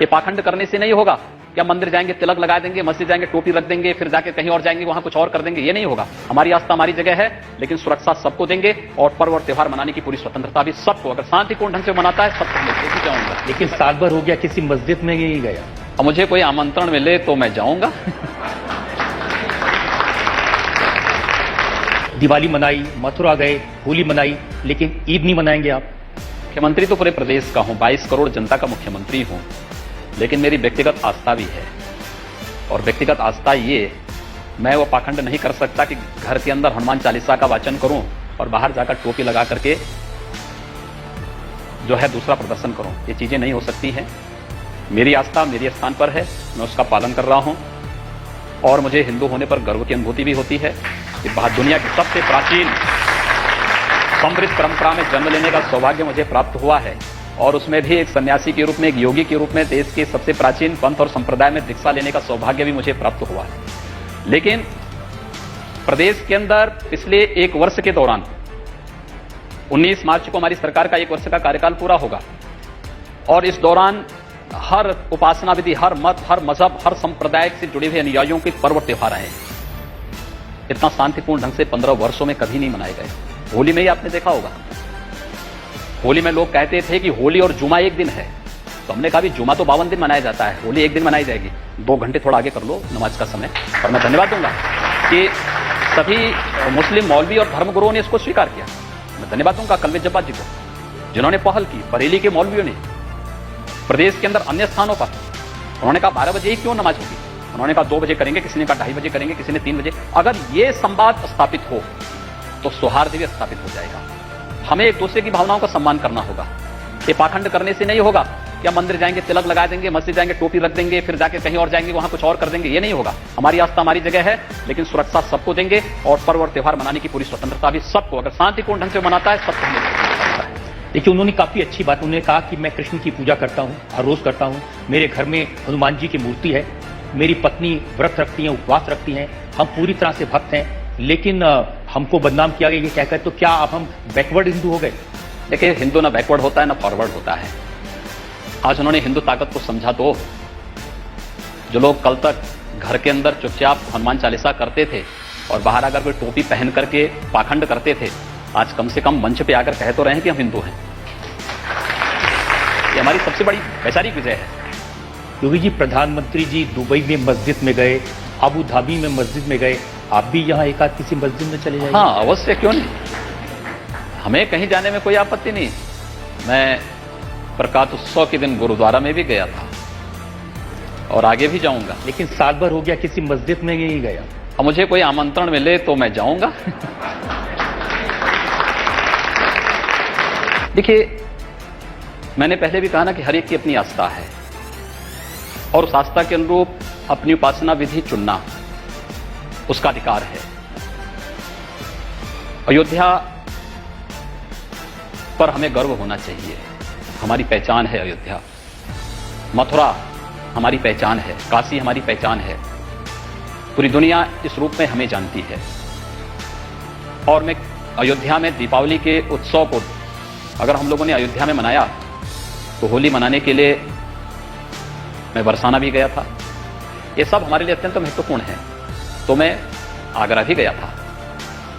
ये पाखंड करने से नहीं होगा। क्या मंदिर जाएंगे तिलक लगा देंगे, मस्जिद जाएंगे टोपी रख देंगे, फिर जाके कहीं और जाएंगे वहां कुछ और कर देंगे, ये नहीं होगा। हमारी आस्था हमारी जगह है, लेकिन सुरक्षा सबको देंगे और पर्व और त्योहार मनाने की पूरी स्वतंत्रता भी सबको, अगर शांतिपूर्ण ढंग से मनाता है सबको लेके भी जाऊंगा। लेकिन साल भर हो गया किसी मस्जिद में नहीं गया। और मुझे कोई आमंत्रण मिले तो मैं जाऊंगा। दिवाली मनाई, मथुरा गए, होली मनाई, लेकिन ईद नहीं मनाएंगे आप? मुख्यमंत्री तो पूरे प्रदेश का हूं, 22 करोड़ जनता का मुख्यमंत्री हूं, लेकिन मेरी व्यक्तिगत आस्था भी है। और व्यक्तिगत आस्था ये, मैं वो पाखंड नहीं कर सकता कि घर के अंदर हनुमान चालीसा का वाचन करूं और बाहर जाकर टोपी लगा करके जो है दूसरा प्रदर्शन करूं। ये चीजें नहीं हो सकती हैं। मेरी आस्था मेरे स्थान पर है, मैं उसका पालन कर रहा हूं और मुझे हिंदू होने पर गर्व की अनुभूति भी होती है कि दुनिया की सबसे प्राचीन समृद्ध परंपरा में जन्म लेने का सौभाग्य मुझे प्राप्त हुआ है और उसमें भी एक सन्यासी के रूप में, एक योगी के रूप में देश के सबसे प्राचीन पंथ और संप्रदाय में दीक्षा लेने का सौभाग्य भी मुझे प्राप्त हुआ है। लेकिन प्रदेश के अंदर पिछले एक वर्ष के दौरान 19 मार्च को हमारी सरकार का 1 वर्ष का कार्यकाल पूरा होगा और इस दौरान हर उपासना विधि, हर मत, हर मजहब, हर संप्रदाय से जुड़े हुए अनुयायियों के पर्व त्योहार आए। इतना शांतिपूर्ण ढंग से 15 वर्षों में कभी नहीं मनाए गए। होली में ही आपने देखा होगा, होली में लोग कहते थे कि होली और जुमा एक दिन है, तो हमने कहा भी जुमा तो 52 दिन मनाया जाता है, होली एक दिन मनाई जाएगी। 2 घंटे थोड़ा आगे कर लो नमाज का समय। और मैं धन्यवाद दूंगा कि सभी मुस्लिम मौलवी और धर्मगुरुओं ने इसको स्वीकार किया। मैं धन्यवाद दूंगा कलवे जब्बार जी को, जिन्होंने पहल की। बरेली के मौलवियों ने, प्रदेश के अंदर अन्य स्थानों पर उन्होंने कहा 12 बजे ही क्यों नमाज होगी, उन्होंने कहा 2 बजे करेंगे, किसी ने कहा 2:30 बजे करेंगे, किसी ने 3 बजे। अगर ये संवाद स्थापित हो तो सौहार्द भी स्थापित हो जाएगा। हमें एक दूसरे की भावनाओं का सम्मान करना होगा। ये पाखंड करने से नहीं होगा। क्या मंदिर जाएंगे तिलक लगा देंगे, मस्जिद जाएंगे टोपी रख देंगे, फिर जाके कहीं और जाएंगे वहां कुछ और कर देंगे, ये नहीं होगा। हमारी आस्था हमारी जगह है, लेकिन सुरक्षा सबको देंगे और पर्व और त्योहार मनाने की पूरी स्वतंत्रता भी सबको, अगर शांतिपूर्ण ढंग से मनाता है सबको मिलकर है। देखिए, उन्होंने काफी अच्छी बात, उन्होंने कहा कि मैं कृष्ण की पूजा करता हूं, हर रोज करता हूं, मेरे घर में हनुमान जी की मूर्ति है, मेरी पत्नी व्रत रखती है, उपवास रखती हैं, हम पूरी तरह से भक्त हैं, लेकिन हमको बदनाम किया गया ये कहकर। तो क्या अब हम बैकवर्ड हिंदू हो गए? देखिए, हिंदू ना बैकवर्ड होता है ना फॉरवर्ड होता है। आज उन्होंने हिंदू ताकत को समझा तो जो लोग कल तक घर के अंदर चुपचाप हनुमान चालीसा करते थे और बाहर आकर कोई टोपी पहन करके पाखंड करते थे, आज कम से कम मंच पे आकर कह तो रहे हैं कि हम हिंदू हैं। ये हमारी सबसे बड़ी वैचारिक विजय है। योगी जी, प्रधानमंत्री जी दुबई में मस्जिद में गए, अबू धाबी में मस्जिद में गए, आप भी यहाँ एक आध किसी मस्जिद में चले जाइए। हाँ, अवश्य, क्यों नहीं। हमें कहीं जाने में कोई आपत्ति नहीं। मैं प्रकाश उत्सव के दिन गुरुद्वारा में भी गया था और आगे भी जाऊंगा। लेकिन साल भर हो गया किसी मस्जिद में नहीं गया। और मुझे कोई आमंत्रण मिले तो मैं जाऊंगा। देखिए, मैंने पहले भी कहा ना कि हर एक की अपनी आस्था है और उस आस्था के अनुरूप अपनी उपासना विधि चुनना उसका अधिकार है। अयोध्या पर हमें गर्व होना चाहिए। हमारी पहचान है अयोध्या, मथुरा हमारी पहचान है, काशी हमारी पहचान है। पूरी दुनिया इस रूप में हमें जानती है। और मैं अयोध्या में दीपावली के उत्सव को, अगर हम लोगों ने अयोध्या में मनाया तो होली मनाने के लिए मैं बरसाना भी गया था। ये सब हमारे लिए अत्यंत महत्वपूर्ण है। तो मैं आगरा भी गया था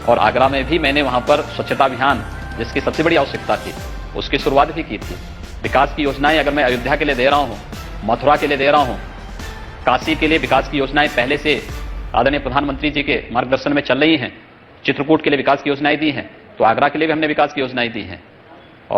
और आगरा में भी मैंने वहां पर स्वच्छता अभियान, जिसकी सबसे बड़ी आवश्यकता थी, उसकी शुरुआत भी की थी। विकास की योजनाएं अगर मैं अयोध्या के लिए दे रहा हूं, मथुरा के लिए दे रहा हूं, काशी के लिए विकास की योजनाएं पहले से आदरणीय प्रधानमंत्री जी के मार्गदर्शन में चल रही हैं, चित्रकूट के लिए विकास की योजनाएं दी हैं, तो आगरा के लिए भी हमने विकास की योजनाएं दी हैं।